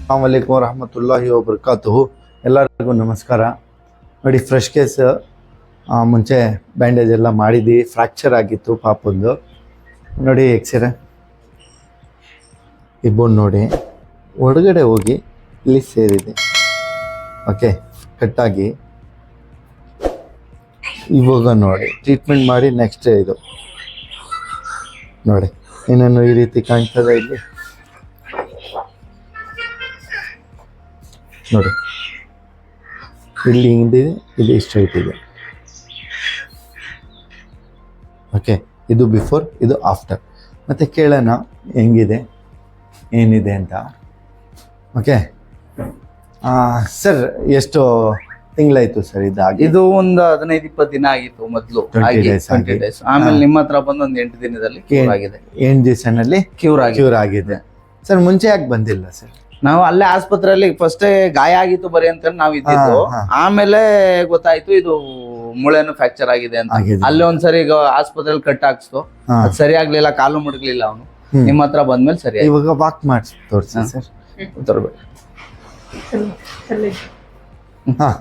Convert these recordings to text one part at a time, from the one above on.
ಅಸ್ಸಲಾಮುಅಲೈಕುಂ ವರಹಮತುಲ್ಲಾಹಿ ವಬರಕಾತುಹು. ಎಲ್ಲರಿಗೂ ನಮಸ್ಕಾರ. ನೋಡಿ, ಫ್ರೆಶ್ ಕೇಸ್. ಮುಂಚೆ ಬ್ಯಾಂಡೇಜ್ ಎಲ್ಲ ಮಾಡಿದ್ವಿ. ಫ್ರ್ಯಾಕ್ಚರ್ ಆಗಿತ್ತು ಪಾಪಂದು. ನೋಡಿ ಎಕ್ಸ್ರೇ ಈ ಬೋನ್ ನೋಡಿ ಹೊರಗಡೆ ಹೋಗಿ ಇಲ್ಲಿ ಸೇರಿದೆ. ಓಕೆ, ಕಟ್ಟಾಗಿ ಇವಾಗ ನೋಡಿ ಟ್ರೀಟ್ಮೆಂಟ್ ಮಾಡಿ ನೆಕ್ಸ್ಟ್ ಇದು ನೋಡಿ ಇನ್ನೇನು ಈ ರೀತಿ ಕಾಣ್ತದೆ. ಇಲ್ಲಿ ನೋಡಿ, ಇಲ್ಲಿ ಹಿಂದಿದೆ, ಇಲ್ಲಿ ಸ್ಟ್ರೈಟ್ ಇದೆ. ಓಕೆ, ಇದು ಬಿಫೋರ್, ಇದು ಆಫ್ಟರ್. ಮತ್ತು ಕೇಳೋಣ ಹೆಂಗಿದೆ ಏನಿದೆ ಅಂತ. ಓಕೆ ಸರ್, ಎಷ್ಟು ತಿಂಗಳಾಯ್ತು ಸರ್ ಇದಾಗಿ? ಇದು ಒಂದು 15-20 ದಿನ ಆಗಿತ್ತು ಮೊದಲು. 20 days. ಆಮೇಲೆ ನಿಮ್ಮ ಹತ್ರ ಬಂದು ಒಂದು 8 ದಿನದಲ್ಲಿ ಕ್ಯೂರ್ ಆಗಿದೆ. 8 ದಿವಸನಲ್ಲಿ ಕ್ಯೂರ್ ಆಗಿದೆ. ಸರ್ ಮುಂಚೆ ಯಾಕೆ ಬಂದಿಲ್ಲ ಸರ್? ನಾವು ಅಲ್ಲೇ ಆಸ್ಪತ್ರೆಯಲ್ಲಿ ಫಸ್ಟ್ ಗಾಯ ಆಗಿತ್ತು ಬರೀ ಅಂತ ನಾವು ಇದ್ದಿದ್ದು. ಆಮೇಲೆ ಗೊತ್ತಾಯ್ತು ಇದು ಮೂಳೆನು ಫ್ರಾಕ್ಚರ್ ಆಗಿದೆ ಅಂತ. ಅಲ್ಲೇ ಒಂದ್ಸರಿ ಈಗ ಆಸ್ಪತ್ರೆಯಲ್ಲಿ ಕಟ್ ಹಾಕ್ಸ್ತು, ಅದು ಸರಿ ಆಗ್ಲಿಲ್ಲ, ಕಾಲು ಮುಡ್ಗ್ಲಿಲ್ಲ ಅವನು. ನಿಮ್ಮ ಹತ್ರ ಬಂದ್ಮೇಲೆ ಸರಿ. ಇವಾಗ ವಾಕ್ ಮಾಡಿಸಿ ತೋರಿಸಿ ಸರ್. ತರ್ಬೇಕು. हाँ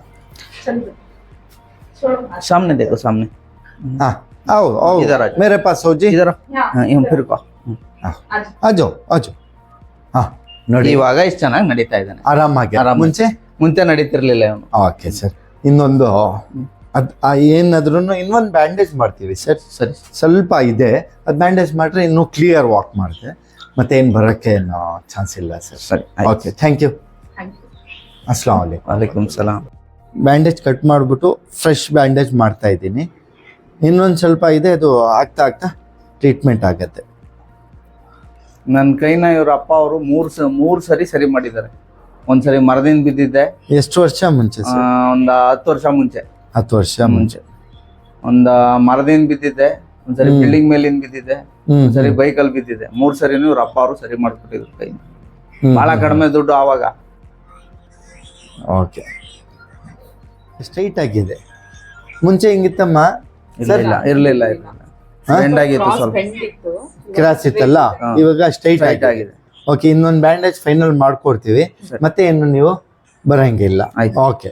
सामने देखो, सामने. हाँ आओ आओ, इधर आ जाओ. मेरे पास हो जी. इधर यहाँ फिर आ जाओ आ जाओ. हाँ ನೋಡಿ, ಇವಾಗ ಇಷ್ಟು ಚೆನ್ನಾಗಿ ನಡೀತಾ ಇದ್ದಾನೆ, ಆರಾಮಾಗಿ. ಮುಂಚೆ ನಡೀತಿರ್ಲಿಲ್ಲ ಅವನು. ಓಕೆ ಸರ್, ಇನ್ನೊಂದು ಏನಾದ್ರೂ ಇನ್ನೊಂದು ಬ್ಯಾಂಡೇಜ್ ಮಾಡ್ತೀವಿ ಸರ್. ಸರಿ, ಸ್ವಲ್ಪ ಇದೆ, ಅದು ಬ್ಯಾಂಡೇಜ್ ಮಾಡಿದ್ರೆ ಇನ್ನೂ ಕ್ಲಿಯರ್ ವಾಕ್ ಮಾಡುತ್ತೆ, ಮತ್ತೇನು ಬರೋಕ್ಕೆ ಏನೋ ಚಾನ್ಸ್ ಇಲ್ಲ ಸರ್. ಸರಿ, ಓಕೆ, ಥ್ಯಾಂಕ್ ಯು. ಅಸ್ಸಲಾಮುಅಲೈಕುಂ. ವಾಲೇಕುಮ್ ಸಲಾಮ್. ಬ್ಯಾಂಡೇಜ್ ಕಟ್ ಮಾಡಿಬಿಟ್ಟು ಫ್ರೆಶ್ ಬ್ಯಾಂಡೇಜ್ ಮಾಡ್ತಾ ಇದ್ದೀನಿ. ಇನ್ನೊಂದು ಸ್ವಲ್ಪ ಇದೆ, ಅದು ಆಗ್ತಾ ಆಗ್ತಾ ಟ್ರೀಟ್ಮೆಂಟ್ ಆಗುತ್ತೆ. ನನ್ನ ಕೈನ ಇವ್ರ ಅಪ್ಪ ಅವರು ಮೂರು ಸರಿ ಮಾಡಿದ್ದಾರೆ. ಒಂದ್ಸರಿ ಮರದಿಂದ ಬಿದ್ದಿದ್ದೆ. ಎಷ್ಟು ವರ್ಷ ಮುಂಚೆ ಸರ್? ಒಂದು 10 ವರ್ಷ ಮುಂಚೆ. 10 ವರ್ಷ ಮುಂಚೆ ಒಂದು ಮರದಿಂದ ಬಿದ್ದಿದ್ದೆ, ಒಂದ್ಸರಿ ಬಿಲ್ಡಿಂಗ್ ಮೇಲಿಂದ ಬಿದ್ದಿದ್ದೆ, ಒಂದ್ಸರಿ ಬೈಕಲ್ಲಿ ಬಿದ್ದಿದ್ದೆ. 3 ಸರಿನೂ ಇವ್ರ ಅಪ್ಪ ಅವರು ಸರಿ ಮಾಡ್ಬಿಟ್ಟಿದ್ರು ಕೈನ. ಬಹಳ ಕಡಿಮೆ ದುಡ್ಡು ಆವಾಗ. ಓಕೆ, ಸ್ಟ್ರೈಟ್ ಆಗಿದೆ. ಮುಂಚೆ ಹಿಂಗಿತ್ತಮ್ಮ? ಇರ್ಲಿಲ್ಲ. ಬೆಂಡ್ ಆಗಿತ್ತು, ಸ್ವಲ್ಪ ಕ್ರಾಸ್ ಇತ್ತಲ್ಲ, ಇವಾಗ ಸ್ಟ್ರೈಟ್ ಆಗಿದೆ. ಓಕೆ, ಇನ್ನೊಂದು ಬ್ಯಾಂಡೇಜ್ ಫೈನಲ್ ಮಾಡ್ಕೊಡ್ತೀವಿ, ಮತ್ತೆ ಏನು ನೀವು ಬರಂಗಿಲ್ಲ. ಓಕೆ.